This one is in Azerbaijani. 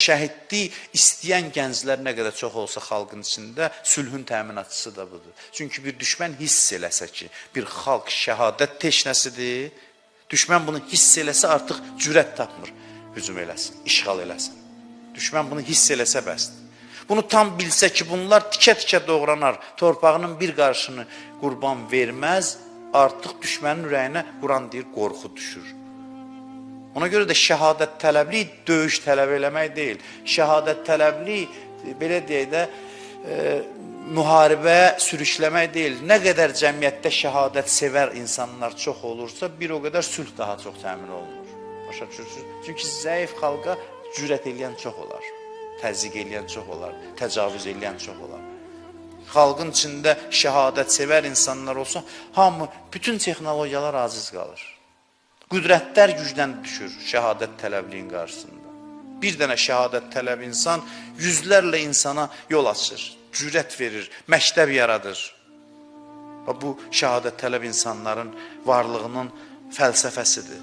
Şəhidlik istəyən gənclər nə qədər çox olsa xalqın içində sülhün təminatçısı da budur. Çünki bir düşmən hiss eləsə ki, bir xalq şəhadət teşnəsidir, düşmən bunu hiss eləsə artıq cürət tapmır, hücum eləsin, işğal eləsin. Düşmən bunu hiss eləsə bəsdir. Bunu tam bilsə ki, bunlar tikə-tikə doğranar, torpağının bir qarşını qurban verməz, artıq düşmənin ürəyinə Quran deyir, qorxu düşür. Ona görə də şəhadət tələblik döyüş tələb eləmək deyil. Şəhadət tələblik, belə deyək də, müharibəyə sürükləmək deyil. Nə qədər cəmiyyətdə şəhadət sevər insanlar çox olursa, bir o qədər sülh daha çox təmin olunur. Başa düşürsünüz? Çünki zəif xalqa cürət eləyən çox olar, təzyiq eləyən çox olar, təcavüz eləyən çox olar. Xalqın içində şəhadət sevər insanlar olsa, hamı, bütün texnologiyalar aciz qalır. Qüdrətlər gücdən düşür şəhadət tələbliyin qarşısında. Bir dənə şəhadət tələb insan yüzlərlə insana yol açır, cürət verir, məktəb yaradır. Bu şəhadət tələb insanların varlığının fəlsəfəsidir.